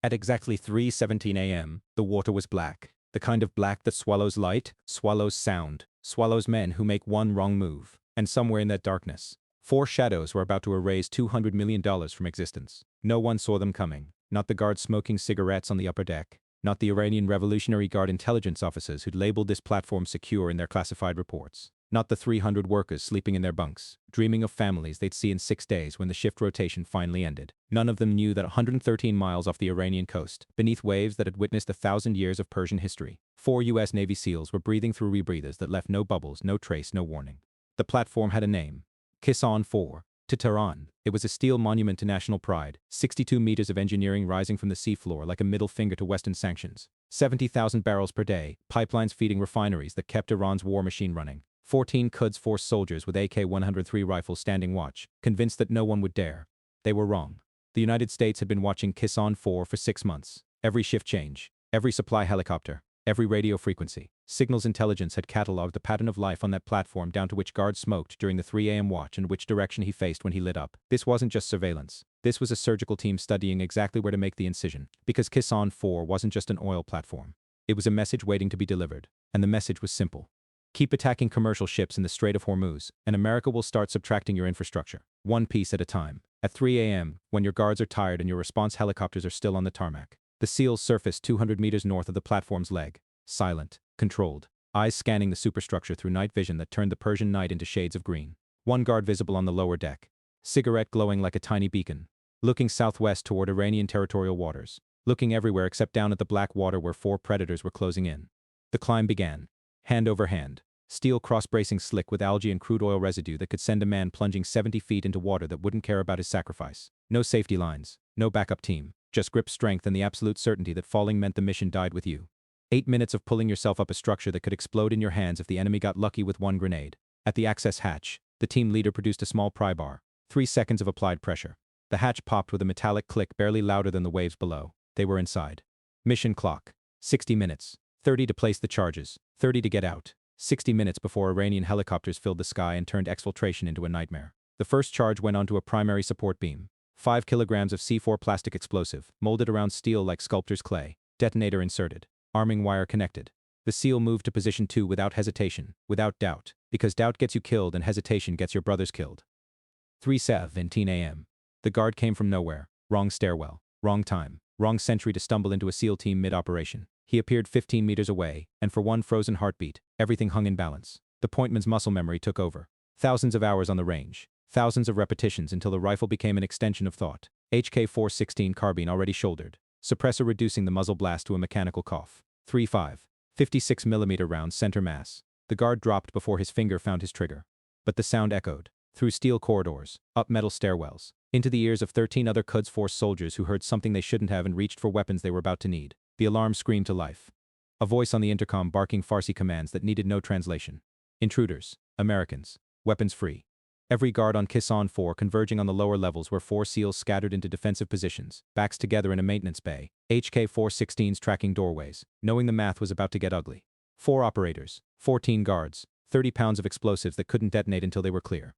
At exactly 3:17 a.m., the water was black. The kind of black that swallows light, swallows sound, swallows men who make one wrong move. And somewhere in that darkness, four shadows were about to erase $200 million from existence. No one saw them coming. Not the guards smoking cigarettes on the upper deck. Not the Iranian Revolutionary Guard intelligence officers who'd labeled this platform secure in their classified reports. Not the 300 workers sleeping in their bunks, dreaming of families they'd see in 6 days when the shift rotation finally ended. None of them knew that 113 miles off the Iranian coast, beneath waves that had witnessed 1,000 years of Persian history, 4 U.S. Navy SEALs were breathing through rebreathers that left no bubbles, no trace, no warning. The platform had a name. Kisan 4. To Tehran, it was a steel monument to national pride, 62 meters of engineering rising from the seafloor like a middle finger to Western sanctions. 70,000 barrels per day, pipelines feeding refineries that kept Iran's war machine running. 14 Quds Force soldiers with AK-103 rifles standing watch, convinced that no one would dare. They were wrong. The United States had been watching Kisan 4 for 6 months. Every shift change, every supply helicopter, every radio frequency. Signals intelligence had catalogued the pattern of life on that platform down to which guards smoked during the 3 a.m. watch and which direction he faced when he lit up. This wasn't just surveillance. This was a surgical team studying exactly where to make the incision. Because Kisan 4 wasn't just an oil platform. It was a message waiting to be delivered. And the message was simple. Keep attacking commercial ships in the Strait of Hormuz, and America will start subtracting your infrastructure, one piece at a time. At 3 a.m., when your guards are tired and your response helicopters are still on the tarmac, the SEALs surfaced 200 meters north of the platform's leg. Silent, controlled, eyes scanning the superstructure through night vision that turned the Persian night into shades of green. One guard visible on the lower deck, cigarette glowing like a tiny beacon, looking southwest toward Iranian territorial waters, looking everywhere except down at the black water where 4 predators were closing in. The climb began. Hand over hand, steel cross-bracing slick with algae and crude oil residue that could send a man plunging 70 feet into water that wouldn't care about his sacrifice. No safety lines, no backup team, just grip strength and the absolute certainty that falling meant the mission died with you. 8 minutes of pulling yourself up a structure that could explode in your hands if the enemy got lucky with one grenade. At the access hatch, the team leader produced a small pry bar. 3 seconds of applied pressure. The hatch popped with a metallic click barely louder than the waves below. They were inside. Mission clock. 60 minutes. 30 to place the charges, 30 to get out. 60 minutes before Iranian helicopters filled the sky and turned exfiltration into a nightmare. The first charge went onto a primary support beam. 5 kilograms of C4 plastic explosive, molded around steel like sculptor's clay. Detonator inserted. Arming wire connected. The SEAL moved to position 2 without hesitation, without doubt, because doubt gets you killed and hesitation gets your brothers killed. 3:17 a.m. The guard came from nowhere. Wrong stairwell. Wrong time. Wrong sentry to stumble into a SEAL team mid-operation. He appeared 15 meters away, and for one frozen heartbeat, everything hung in balance. The pointman's muscle memory took over. Thousands of hours on the range. Thousands of repetitions until the rifle became an extension of thought. HK-416 carbine already shouldered. Suppressor reducing the muzzle blast to a mechanical cough. 3.5. 56mm round center mass. The guard dropped before his finger found his trigger. But the sound echoed. Through steel corridors, up metal stairwells, into the ears of 13 other Quds Force soldiers who heard something they shouldn't have and reached for weapons they were about to need. The alarm screamed to life. A voice on the intercom barking Farsi commands that needed no translation. Intruders. Americans. Weapons free. Every guard on Kisan 4 converging on the lower levels where 4 SEALs scattered into defensive positions, backs together in a maintenance bay, HK-416s tracking doorways, knowing the math was about to get ugly. 4 operators, 14 guards, 30 pounds of explosives that couldn't detonate until they were clear.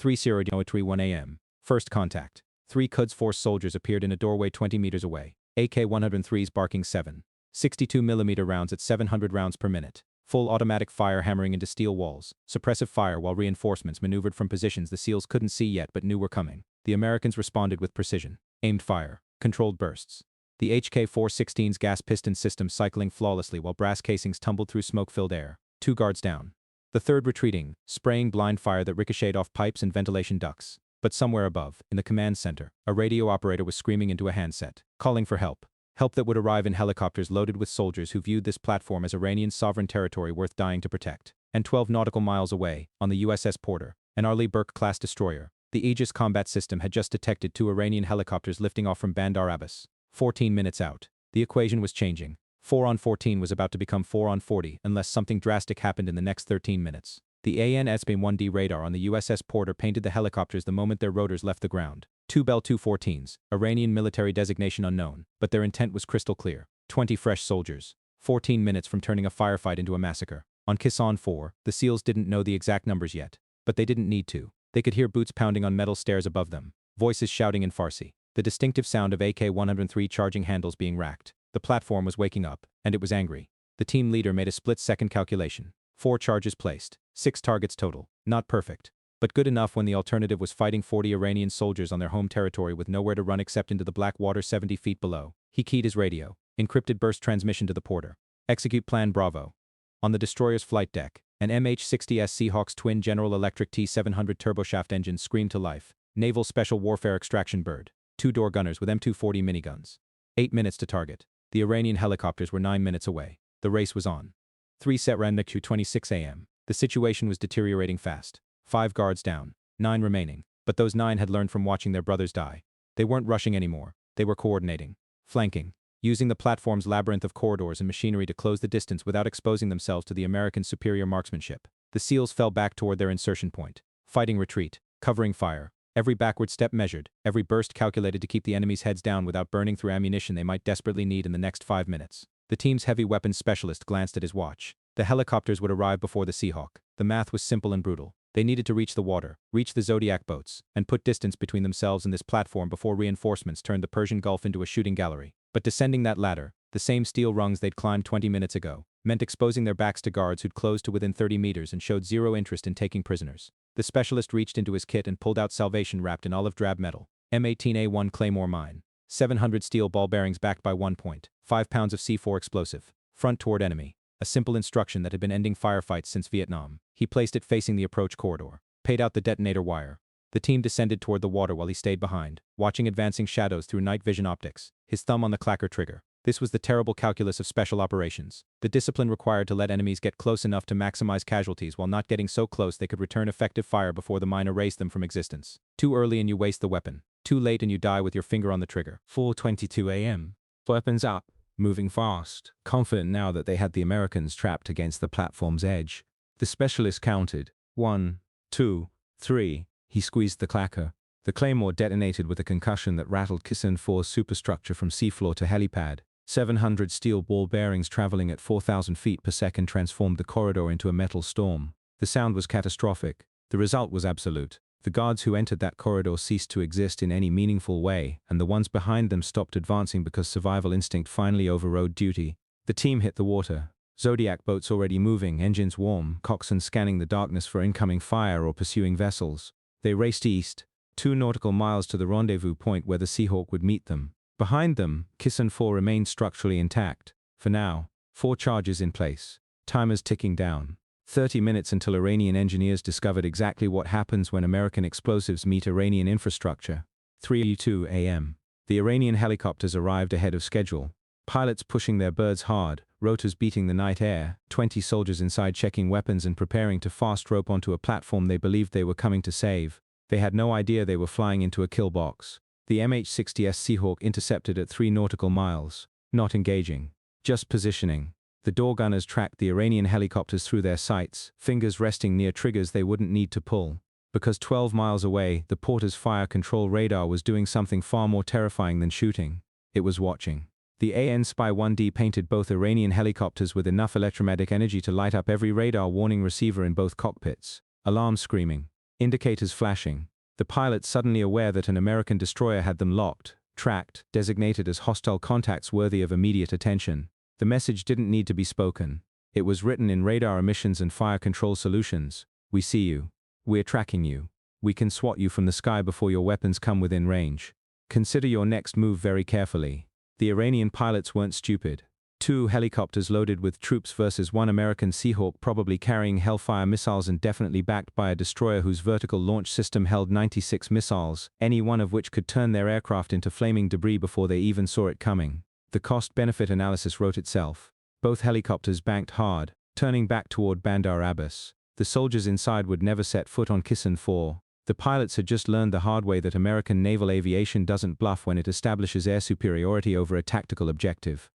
3:01 a.m. First contact. 3 Quds Force soldiers appeared in a doorway 20 meters away. AK-103s barking 7.62mm rounds at 700 rounds per minute. Full automatic fire hammering into steel walls. Suppressive fire while reinforcements maneuvered from positions the SEALs couldn't see yet but knew were coming. The Americans responded with precision. Aimed fire. Controlled bursts. The HK-416's gas piston system cycling flawlessly while brass casings tumbled through smoke-filled air. 2 guards down. The third retreating, spraying blind fire that ricocheted off pipes and ventilation ducts. But somewhere above, in the command center, a radio operator was screaming into a handset, calling for help. Help that would arrive in helicopters loaded with soldiers who viewed this platform as Iranian sovereign territory worth dying to protect. And 12 nautical miles away, on the USS Porter, an Arleigh Burke-class destroyer, the Aegis combat system had just detected 2 Iranian helicopters lifting off from Bandar Abbas. 14 minutes out. The equation was changing. 4 on 14 was about to become 4 on 40 unless something drastic happened in the next 13 minutes. The AN-SB-1D radar on the USS Porter painted the helicopters the moment their rotors left the ground. 2 Bell 214s, Iranian military designation unknown, but their intent was crystal clear. 20 fresh soldiers. 14 minutes from turning a firefight into a massacre. On Kisan 4, the SEALs didn't know the exact numbers yet. But they didn't need to. They could hear boots pounding on metal stairs above them. Voices shouting in Farsi. the distinctive sound of AK-103 charging handles being racked. The platform was waking up, and it was angry. The team leader made a split-second calculation. 4 charges placed, 6 targets total. Not perfect, but good enough when the alternative was fighting 40 Iranian soldiers on their home territory with nowhere to run except into the black water 70 feet below. He keyed his radio. Encrypted burst transmission to the porter. Execute Plan Bravo. On the destroyer's flight deck, an MH-60S Seahawk's twin General Electric T-700 turboshaft engines screamed to life. Naval Special Warfare Extraction Bird. 2-door gunners with M240 miniguns. 8 minutes to target. The Iranian helicopters were 9 minutes away. The race was on. 3 set ran to 26 a.m. The situation was deteriorating fast. 5 guards down. 9 remaining. But those 9 had learned from watching their brothers die. They weren't rushing anymore. They were coordinating. Flanking. Using the platform's labyrinth of corridors and machinery to close the distance without exposing themselves to the American superior marksmanship. The SEALs fell back toward their insertion point. Fighting retreat. Covering fire. Every backward step measured, every burst calculated to keep the enemy's heads down without burning through ammunition they might desperately need in the next 5 minutes. The team's heavy weapons specialist glanced at his watch. The helicopters would arrive before the Seahawk. The math was simple and brutal. They needed to reach the water, reach the Zodiac boats, and put distance between themselves and this platform before reinforcements turned the Persian Gulf into a shooting gallery. But descending that ladder, the same steel rungs they'd climbed 20 minutes ago, meant exposing their backs to guards who'd closed to within 30 meters and showed zero interest in taking prisoners. The specialist reached into his kit and pulled out salvation wrapped in olive drab metal. M18A1 Claymore mine. 700 steel ball bearings backed by 1.5 pounds of C4 explosive. Front toward enemy. A simple instruction that had been ending firefights since Vietnam. He placed it facing the approach corridor. Paid out the detonator wire. The team descended toward the water while he stayed behind, watching advancing shadows through night vision optics, his thumb on the clacker trigger. This was the terrible calculus of special operations. The discipline required to let enemies get close enough to maximize casualties while not getting so close they could return effective fire before the mine erased them from existence. Too early and you waste the weapon. Too late and you die with your finger on the trigger. 4:22 a.m. Weapons up. Moving fast. Confident now that they had the Americans trapped against the platform's edge. The specialist counted. 1, 2, 3. He squeezed the clacker. The Claymore detonated with a concussion that rattled Kisan 4's superstructure from seafloor to helipad. 700 steel ball bearings traveling at 4,000 feet per second transformed the corridor into a metal storm. The sound was catastrophic. The result was absolute. The guards who entered that corridor ceased to exist in any meaningful way, and the ones behind them stopped advancing because survival instinct finally overrode duty. The team hit the water. Zodiac boats already moving, engines warm, coxswains scanning the darkness for incoming fire or pursuing vessels. They raced east, 2 nautical miles to the rendezvous point where the Seahawk would meet them. Behind them, Kisan 4 remained structurally intact. For now, 4 charges in place. Timers ticking down. 30 minutes until Iranian engineers discovered exactly what happens when American explosives meet Iranian infrastructure. 3:02 a.m. The Iranian helicopters arrived ahead of schedule. Pilots pushing their birds hard, rotors beating the night air, 20 soldiers inside checking weapons and preparing to fast rope onto a platform they believed they were coming to save. They had no idea they were flying into a kill box. The MH-60S Seahawk intercepted at 3 nautical miles. Not engaging. Just positioning. The door gunners tracked the Iranian helicopters through their sights, fingers resting near triggers they wouldn't need to pull. Because 12 miles away, the porter's fire control radar was doing something far more terrifying than shooting. It was watching. The AN Spy 1D painted both Iranian helicopters with enough electromagnetic energy to light up every radar warning receiver in both cockpits. Alarms screaming. Indicators flashing. The pilots suddenly aware that an American destroyer had them locked, tracked, designated as hostile contacts worthy of immediate attention. The message didn't need to be spoken. It was written in radar emissions and fire control solutions. We see you. We're tracking you. We can swat you from the sky before your weapons come within range. Consider your next move very carefully. The Iranian pilots weren't stupid. 2 helicopters loaded with troops versus 1 American Seahawk probably carrying Hellfire missiles and definitely backed by a destroyer whose vertical launch system held 96 missiles, any one of which could turn their aircraft into flaming debris before they even saw it coming. The cost-benefit analysis wrote itself. Both helicopters banked hard, turning back toward Bandar Abbas. The soldiers inside would never set foot on Kisan 4. The pilots had just learned the hard way that American naval aviation doesn't bluff when it establishes air superiority over a tactical objective.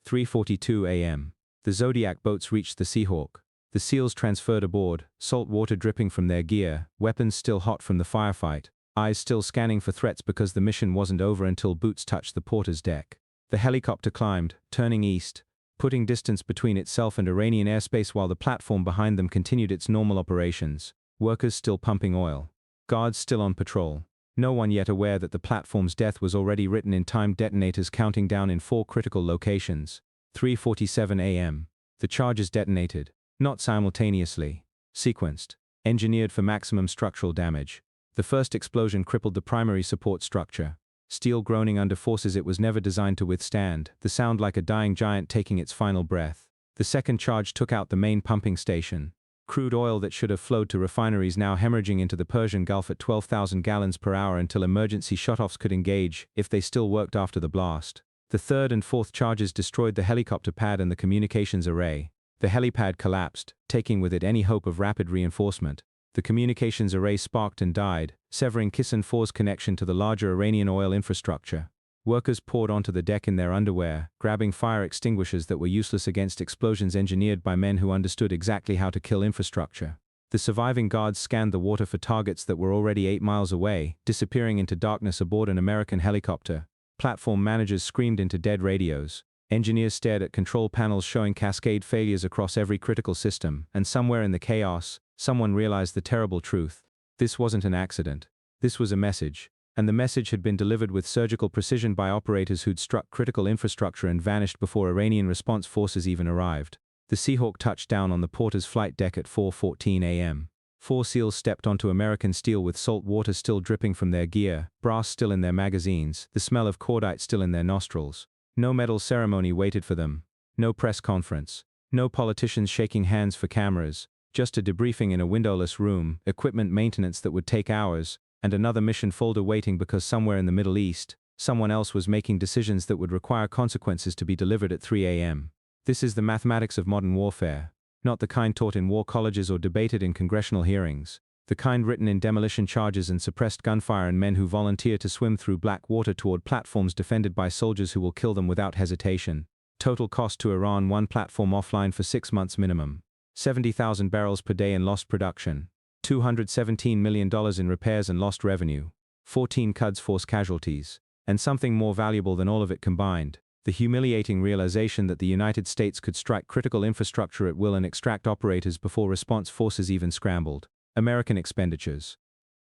3:42 a.m. The Zodiac boats reached the Seahawk. The SEALs transferred aboard, salt water dripping from their gear, weapons still hot from the firefight, eyes still scanning for threats because the mission wasn't over until boots touched the porter's deck. The helicopter climbed, turning east, putting distance between itself and Iranian airspace while the platform behind them continued its normal operations. Workers still pumping oil. Guards still on patrol. No one yet aware that the platform's death was already written in timed detonators counting down in 4 critical locations. 3:47 a.m. The charges detonated. Not simultaneously. Sequenced. Engineered for maximum structural damage. The first explosion crippled the primary support structure. Steel groaning under forces it was never designed to withstand, the sound like a dying giant taking its final breath. The second charge took out the main pumping station. Crude oil that should have flowed to refineries now hemorrhaging into the Persian Gulf at 12,000 gallons per hour until emergency shutoffs could engage, if they still worked after the blast. The third and fourth charges destroyed the helicopter pad and the communications array. The helipad collapsed, taking with it any hope of rapid reinforcement. The communications array sparked and died, severing Kisan 4's connection to the larger Iranian oil infrastructure. Workers poured onto the deck in their underwear, grabbing fire extinguishers that were useless against explosions engineered by men who understood exactly how to kill infrastructure. The surviving guards scanned the water for targets that were already 8 miles away, disappearing into darkness aboard an American helicopter. Platform managers screamed into dead radios. Engineers stared at control panels showing cascade failures across every critical system, and somewhere in the chaos, someone realized the terrible truth. This wasn't an accident. This was a message. And the message had been delivered with surgical precision by operators who'd struck critical infrastructure and vanished before Iranian response forces even arrived. The Seahawk touched down on the Porter's flight deck at 4:14 a.m. 4 SEALs stepped onto American steel with salt water still dripping from their gear, brass still in their magazines, the smell of cordite still in their nostrils. No medal ceremony waited for them. No press conference. No politicians shaking hands for cameras. Just a debriefing in a windowless room, equipment maintenance that would take hours, and another mission folder waiting because somewhere in the Middle East, someone else was making decisions that would require consequences to be delivered at 3 a.m. This is the mathematics of modern warfare. Not the kind taught in war colleges or debated in congressional hearings. The kind written in demolition charges and suppressed gunfire and men who volunteer to swim through black water toward platforms defended by soldiers who will kill them without hesitation. Total cost to Iran: 1 platform offline for 6 months minimum. 70,000 barrels per day in lost production. $217 million in repairs and lost revenue. 14 Quds Force casualties. And something more valuable than all of it combined, the humiliating realization that the United States could strike critical infrastructure at will and extract operators before response forces even scrambled. American expenditures.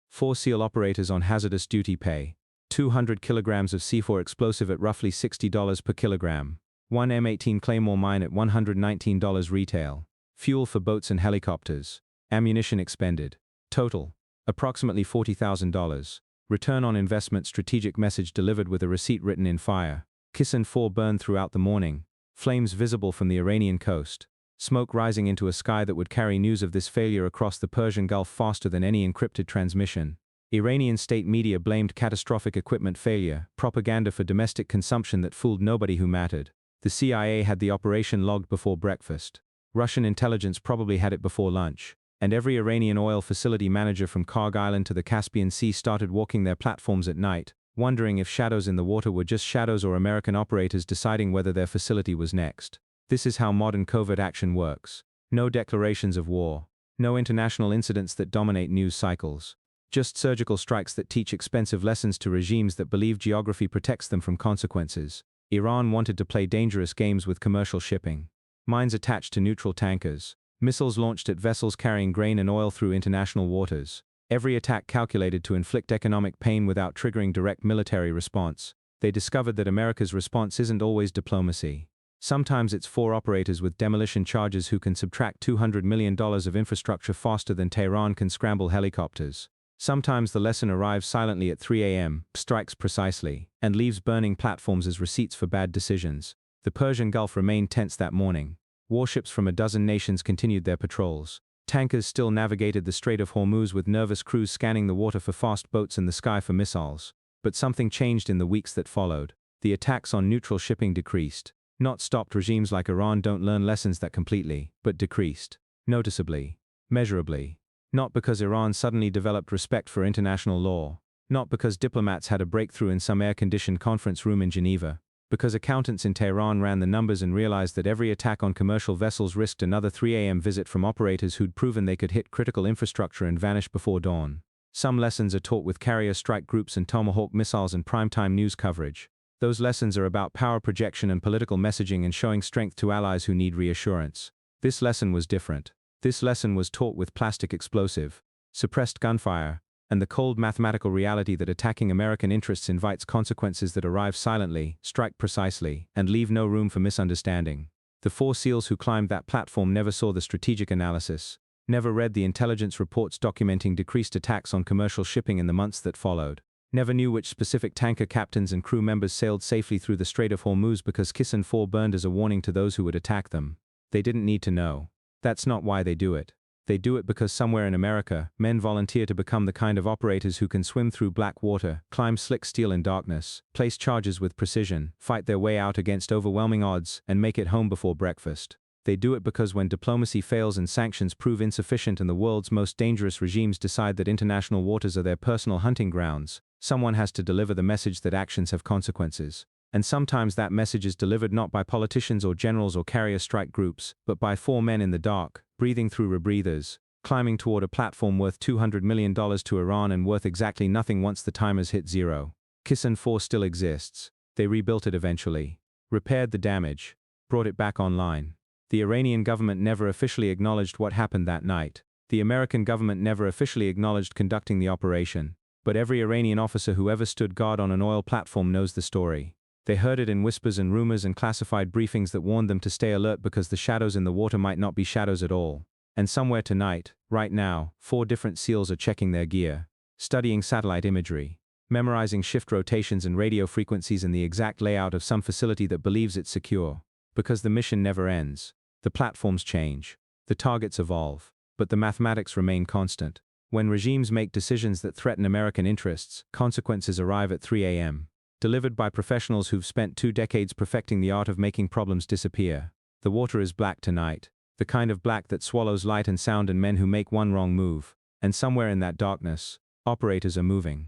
4 SEAL operators on hazardous duty pay. 200 kilograms of C4 explosive at roughly $60 per kilogram. 1 M18 Claymore mine at $119 retail. Fuel for boats and helicopters. Ammunition expended. Total. Approximately $40,000. Return on investment strategic message delivered with a receipt written in fire. Kisan 4 burned throughout the morning. Flames visible from the Iranian coast. Smoke rising into a sky that would carry news of this failure across the Persian Gulf faster than any encrypted transmission. Iranian state media blamed catastrophic equipment failure, propaganda for domestic consumption that fooled nobody who mattered. The CIA had the operation logged before breakfast. Russian intelligence probably had it before lunch. And every Iranian oil facility manager from Karg Island to the Caspian Sea started walking their platforms at night, wondering if shadows in the water were just shadows or American operators deciding whether their facility was next. This is how modern covert action works. No declarations of war. No international incidents that dominate news cycles. Just surgical strikes that teach expensive lessons to regimes that believe geography protects them from consequences. Iran wanted to play dangerous games with commercial shipping. Mines attached to neutral tankers. Missiles launched at vessels carrying grain and oil through international waters. Every attack calculated to inflict economic pain without triggering direct military response. They discovered that America's response isn't always diplomacy. Sometimes it's 4 operators with demolition charges who can subtract $200 million of infrastructure faster than Tehran can scramble helicopters. Sometimes the lesson arrives silently at 3 a.m., strikes precisely, and leaves burning platforms as receipts for bad decisions. The Persian Gulf remained tense that morning. Warships from a dozen nations continued their patrols. Tankers still navigated the Strait of Hormuz with nervous crews scanning the water for fast boats and the sky for missiles. But something changed in the weeks that followed. The attacks on neutral shipping decreased. Not stopped. Regimes like Iran don't learn lessons that completely, but decreased. Noticeably. Measurably. Not because Iran suddenly developed respect for international law. Not because diplomats had a breakthrough in some air-conditioned conference room in Geneva. Because accountants in Tehran ran the numbers and realized that every attack on commercial vessels risked another 3 a.m. visit from operators who'd proven they could hit critical infrastructure and vanish before dawn. Some lessons are taught with carrier strike groups and Tomahawk missiles and primetime news coverage. Those lessons are about power projection and political messaging and showing strength to allies who need reassurance. This lesson was different. This lesson was taught with plastic explosive, suppressed gunfire, and the cold mathematical reality that attacking American interests invites consequences that arrive silently, strike precisely, and leave no room for misunderstanding. The 4 SEALs who climbed that platform never saw the strategic analysis, never read the intelligence reports documenting decreased attacks on commercial shipping in the months that followed, never knew which specific tanker captains and crew members sailed safely through the Strait of Hormuz because Kisan 4 burned as a warning to those who would attack them. They didn't need to know. That's not why they do it. They do it because somewhere in America, men volunteer to become the kind of operators who can swim through black water, climb slick steel in darkness, place charges with precision, fight their way out against overwhelming odds, and make it home before breakfast. They do it because when diplomacy fails and sanctions prove insufficient and the world's most dangerous regimes decide that international waters are their personal hunting grounds, someone has to deliver the message that actions have consequences. And sometimes that message is delivered not by politicians or generals or carrier strike groups, but by 4 men in the dark, breathing through rebreathers, climbing toward a platform worth $200 million to Iran and worth exactly nothing once the timers hit zero. Kisan 4 still exists. They rebuilt it eventually, repaired the damage, brought it back online. The Iranian government never officially acknowledged what happened that night. The American government never officially acknowledged conducting the operation. But every Iranian officer who ever stood guard on an oil platform knows the story. They heard it in whispers and rumors and classified briefings that warned them to stay alert because the shadows in the water might not be shadows at all. And somewhere tonight, right now, 4 different SEALs are checking their gear, studying satellite imagery, memorizing shift rotations and radio frequencies and the exact layout of some facility that believes it's secure. Because the mission never ends. The platforms change. The targets evolve. But the mathematics remain constant. When regimes make decisions that threaten American interests, consequences arrive at 3 a.m. Delivered by professionals who've spent 2 decades perfecting the art of making problems disappear. The water is black tonight. The kind of black that swallows light and sound and men who make one wrong move. And somewhere in that darkness, operators are moving.